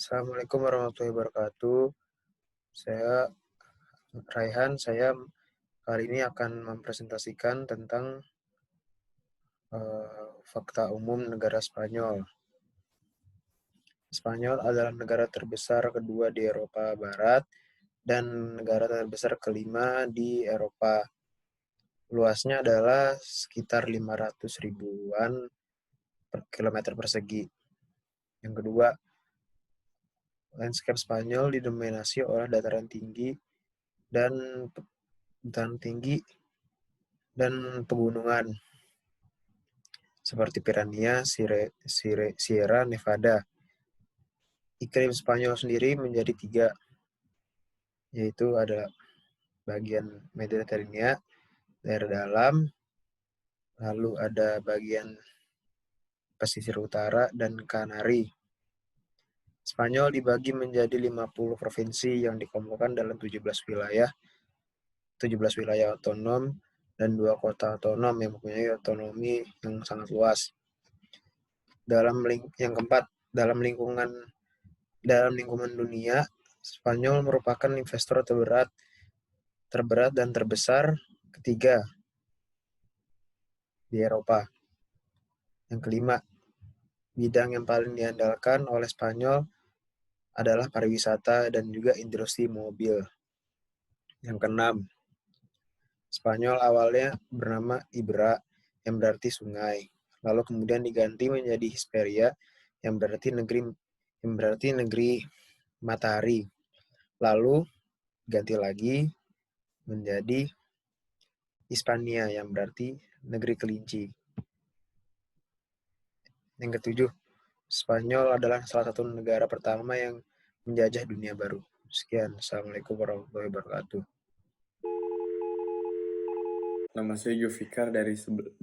Assalamualaikum warahmatullahi wabarakatuh. Saya Raihan. Saya kali ini akan mempresentasikan tentang fakta umum negara Spanyol. Spanyol adalah negara terbesar kedua di Eropa Barat dan negara terbesar kelima di Eropa. Luasnya adalah sekitar 500 ribuan kilometer persegi. Yang kedua, landscape Spanyol didominasi oleh dataran tinggi dan pegunungan seperti Piranha, Sierra Nevada. Iklim Spanyol sendiri menjadi tiga, yaitu ada bagian Mediterania, daerah dalam, lalu ada bagian pesisir utara, dan Kanari. Spanyol dibagi menjadi 50 provinsi yang dikumpulkan dalam 17 wilayah otonom dan 2 kota otonom yang mempunyai otonomi yang sangat luas. Yang keempat, dalam lingkungan dunia, Spanyol merupakan investor terberat dan terbesar ketiga di Eropa. Yang kelima, bidang yang paling diandalkan oleh Spanyol adalah pariwisata dan juga industri mobil. Yang keenam, Spanyol awalnya bernama Ibera yang berarti sungai, lalu kemudian diganti menjadi Hispaniola yang berarti negeri matahari. Lalu ganti lagi menjadi Hispania yang berarti negeri kelinci. Yang ketujuh, Spanyol adalah salah satu negara pertama yang menjajah dunia baru. Sekian. Assalamualaikum warahmatullahi wabarakatuh. Nama saya Jovikar dari 12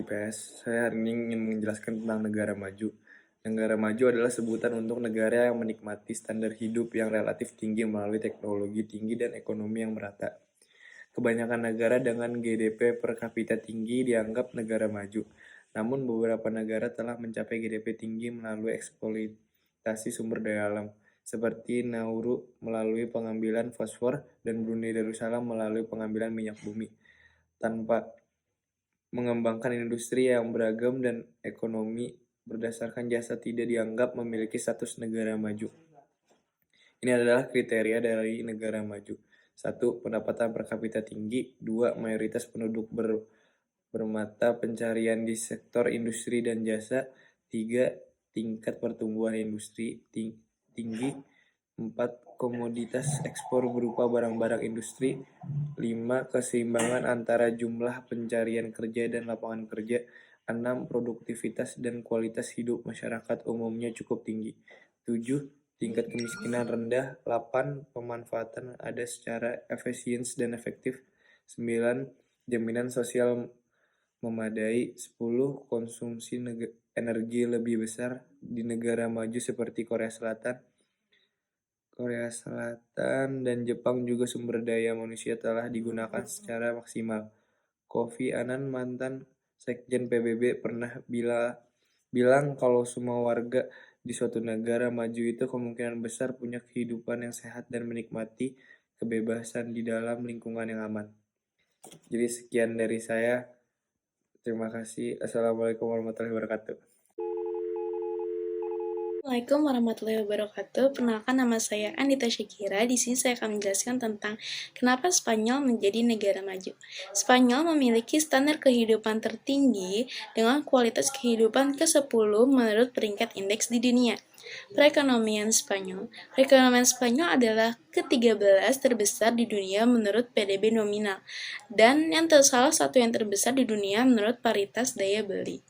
IPS. Saya hari ini ingin menjelaskan tentang negara maju. Negara maju adalah sebutan untuk negara yang menikmati standar hidup yang relatif tinggi melalui teknologi tinggi dan ekonomi yang merata. Kebanyakan negara dengan GDP per kapita tinggi dianggap negara maju. Namun beberapa negara telah mencapai GDP tinggi melalui eksploitasi sumber daya alam, seperti Nauru melalui pengambilan fosfor dan Brunei Darussalam melalui pengambilan minyak bumi. Tanpa mengembangkan industri yang beragam dan ekonomi berdasarkan jasa tidak dianggap memiliki status negara maju. Ini adalah kriteria dari negara maju. 1. Pendapatan per kapita tinggi. 2. Mayoritas penduduk bermata pencarian di sektor industri dan jasa. 3. Tingkat pertumbuhan industri tinggi. 4. Komoditas ekspor berupa barang-barang industri. 5. Keseimbangan antara jumlah pencarian kerja dan lapangan kerja. 6. Produktivitas dan kualitas hidup masyarakat umumnya cukup tinggi. 7. Tingkat kemiskinan rendah. 8. Pemanfaatan ada secara efisiens dan efektif. 9. Jaminan sosial memadai. 10. Konsumsi energi lebih besar di negara maju seperti Korea Selatan dan Jepang juga sumber daya manusia telah digunakan secara maksimal. Kofi Annan, mantan Sekjen PBB, pernah bilang kalau semua warga di suatu negara maju itu kemungkinan besar punya kehidupan yang sehat dan menikmati kebebasan di dalam lingkungan yang aman. Jadi sekian dari saya. Terima kasih. Assalamualaikum warahmatullahi wabarakatuh. Assalamualaikum warahmatullahi wabarakatuh. Perkenalkan, nama saya Anita Syakira. Di sini saya akan menjelaskan tentang kenapa Spanyol menjadi negara maju. Spanyol memiliki standar kehidupan tertinggi dengan kualitas kehidupan ke-10 menurut peringkat indeks di dunia. Perekonomian Spanyol adalah ke-13 terbesar di dunia menurut PDB nominal dan salah satu yang terbesar di dunia menurut paritas daya beli.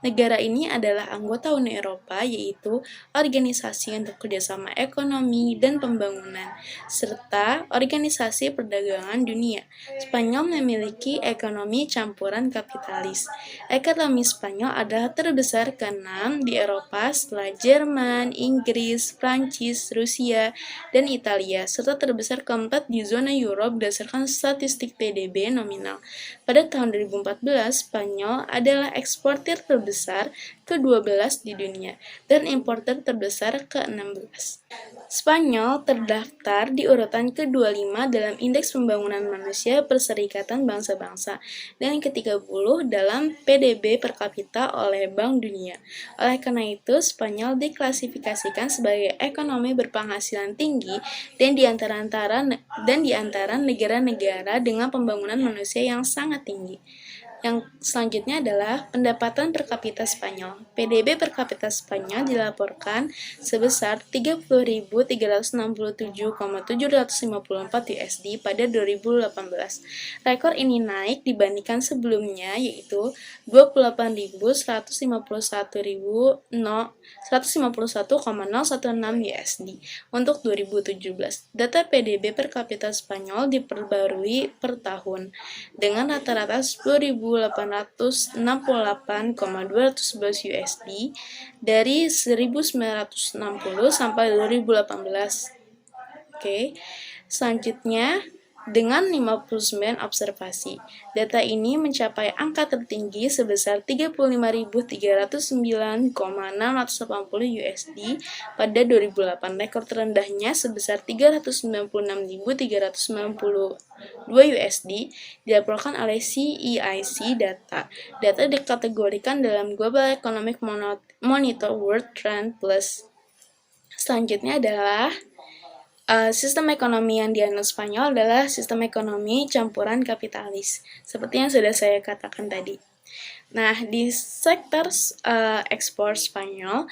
Negara ini adalah anggota Uni Eropa, yaitu Organisasi untuk Kerjasama Ekonomi dan Pembangunan, serta Organisasi Perdagangan Dunia. Spanyol memiliki ekonomi campuran kapitalis. Ekonomi Spanyol adalah terbesar ke-6 di Eropa setelah Jerman, Inggris, Prancis, Rusia, dan Italia, serta terbesar keempat di zona Euro berdasarkan statistik PDB nominal. Pada tahun 2014, Spanyol adalah eksportir terbesar ke-12 di dunia dan importer terbesar ke-16. Spanyol terdaftar di urutan ke-25 dalam Indeks Pembangunan Manusia Perserikatan Bangsa-Bangsa dan ke-30 dalam PDB per kapita oleh Bank Dunia. Oleh karena itu, Spanyol diklasifikasikan sebagai ekonomi berpenghasilan tinggi dan di antara negara-negara dengan pembangunan manusia yang sangat tinggi. Yang selanjutnya adalah pendapatan per kapita Spanyol. PDB per kapita Spanyol dilaporkan sebesar 30.367,754 USD pada 2018. Rekor ini naik dibandingkan sebelumnya, yaitu 28.151,016 USD untuk 2017. Data PDB per kapita Spanyol diperbarui per tahun dengan rata-rata 10.868,211 USD dari 1960 sampai 2018. Oke. Selanjutnya, dengan 59 observasi, data ini mencapai angka tertinggi sebesar 35.309,680 USD pada 2008. Rekor terendahnya sebesar 396.392 USD dilaporkan oleh CEIC Data. Data dikategorikan dalam Global Economic Monitor World Trend Plus. Selanjutnya adalah sistem ekonomi yang dianut Spanyol adalah sistem ekonomi campuran kapitalis, seperti yang sudah saya katakan tadi. Nah, di sektor ekspor Spanyol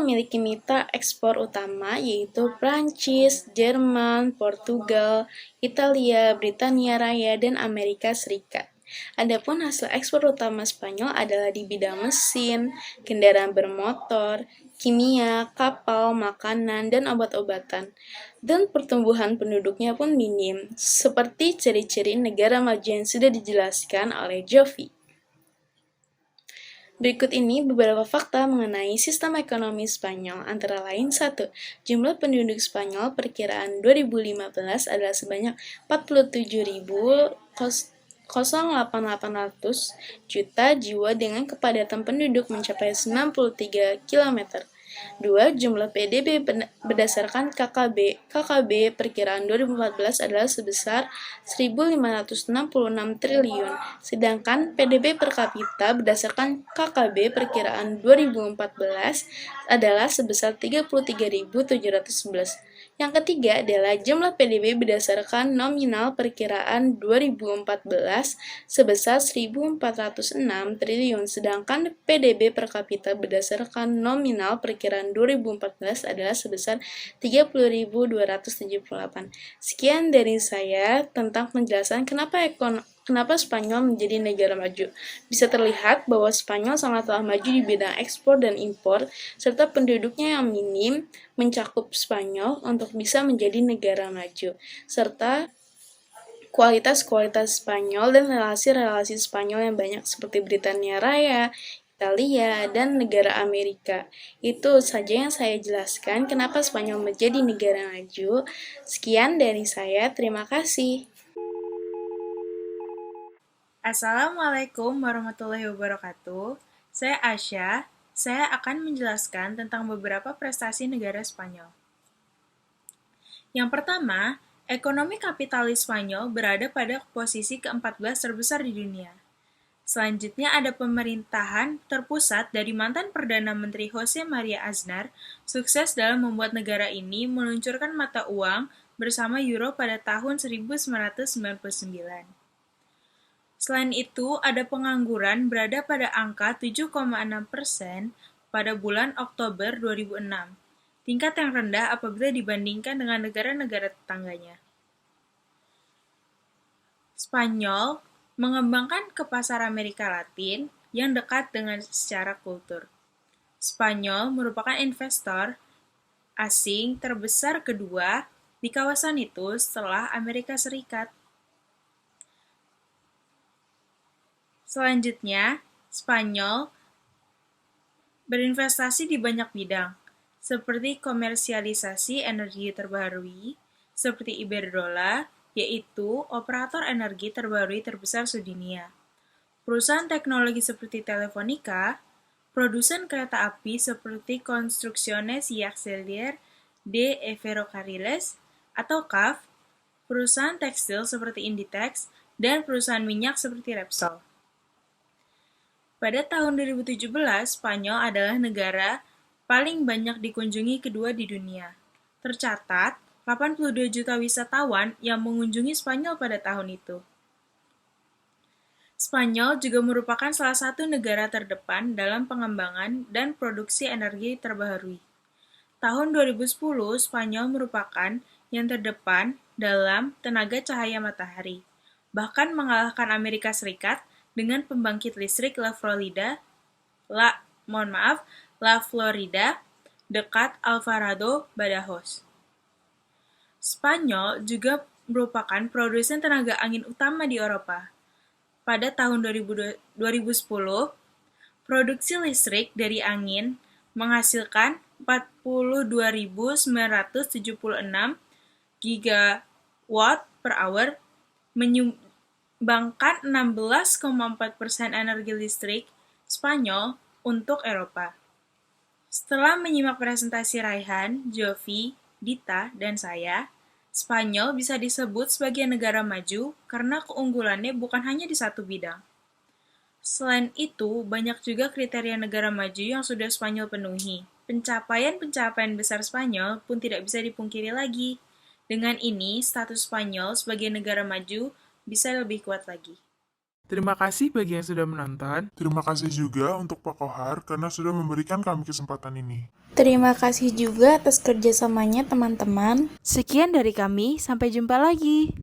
memiliki mitra ekspor utama yaitu Prancis, Jerman, Portugal, Italia, Britania Raya, dan Amerika Serikat. Adapun hasil ekspor utama Spanyol adalah di bidang mesin, kendaraan bermotor, kimia, kapal, makanan, dan obat-obatan. Dan pertumbuhan penduduknya pun minim, seperti ciri-ciri negara maju yang sudah dijelaskan oleh Jovi. Berikut ini beberapa fakta mengenai sistem ekonomi Spanyol, antara lain 1. Jumlah penduduk Spanyol perkiraan 2015 adalah sebanyak 47.088 juta jiwa dengan kepadatan penduduk mencapai 93 km. 2. Jumlah PDB berdasarkan KKB perkiraan 2014 adalah sebesar 1.566 triliun, sedangkan PDB per kapita berdasarkan KKB perkiraan 2014 adalah sebesar 33.711. Yang ketiga adalah jumlah PDB berdasarkan nominal perkiraan 2014 sebesar 1.406 triliun, sedangkan PDB per kapita berdasarkan nominal perkiraan 2014 adalah sebesar 30.278. Sekian dari saya tentang penjelasan kenapa Spanyol menjadi negara maju. Bisa terlihat bahwa Spanyol sangatlah maju di bidang ekspor dan impor, serta penduduknya yang minim mencakup Spanyol untuk bisa menjadi negara maju, serta kualitas-kualitas Spanyol dan relasi-relasi Spanyol yang banyak seperti Britania Raya, Italia, dan negara Amerika. Itu saja yang saya jelaskan kenapa Spanyol menjadi negara maju. Sekian dari saya, terima kasih. Assalamualaikum warahmatullahi wabarakatuh. Saya Asya. Saya akan menjelaskan tentang beberapa prestasi negara Spanyol. Yang pertama, ekonomi kapitalis Spanyol berada pada posisi ke-14 terbesar di dunia. Selanjutnya ada pemerintahan terpusat dari mantan Perdana Menteri Jose Maria Aznar, sukses dalam membuat negara ini meluncurkan mata uang bersama euro pada tahun 1999. Selain itu, ada pengangguran berada pada angka 7,6% pada bulan Oktober 2006, tingkat yang rendah apabila dibandingkan dengan negara-negara tetangganya. Spanyol mengembangkan ke pasar Amerika Latin yang dekat dengan secara kultur. Spanyol merupakan investor asing terbesar kedua di kawasan itu setelah Amerika Serikat. Selanjutnya, Spanyol berinvestasi di banyak bidang, seperti komersialisasi energi terbarukan, seperti Iberdrola, yaitu operator energi terbarukan terbesar sedunia. Perusahaan teknologi seperti Telefonica, produsen kereta api seperti Construcciones y Auxiliar de Ferrocarriles atau CAF, perusahaan tekstil seperti Inditex, dan perusahaan minyak seperti Repsol. Pada tahun 2017, Spanyol adalah negara paling banyak dikunjungi kedua di dunia. Tercatat, 82 juta wisatawan yang mengunjungi Spanyol pada tahun itu. Spanyol juga merupakan salah satu negara terdepan dalam pengembangan dan produksi energi terbaharui. Tahun 2010, Spanyol merupakan yang terdepan dalam tenaga cahaya matahari, bahkan mengalahkan Amerika Serikat dengan pembangkit listrik La Florida dekat Alvarado, Badajoz. Spanyol juga merupakan produsen tenaga angin utama di Eropa. Pada tahun 2010, produksi listrik dari angin menghasilkan 42.976 gigawatt per hour, menyumbangkan 16,4% energi listrik Spanyol untuk Eropa. Setelah menyimak presentasi Raihan, Jovi, Dita, dan saya, Spanyol bisa disebut sebagai negara maju karena keunggulannya bukan hanya di satu bidang. Selain itu, banyak juga kriteria negara maju yang sudah Spanyol penuhi. Pencapaian-pencapaian besar Spanyol pun tidak bisa dipungkiri lagi. Dengan ini, status Spanyol sebagai negara maju bisa lebih kuat lagi. Terima kasih bagi yang sudah menonton. Terima kasih juga untuk Pak Kohar karena sudah memberikan kami kesempatan ini. Terima kasih juga atas kerjasamanya teman-teman. Sekian dari kami, sampai jumpa lagi.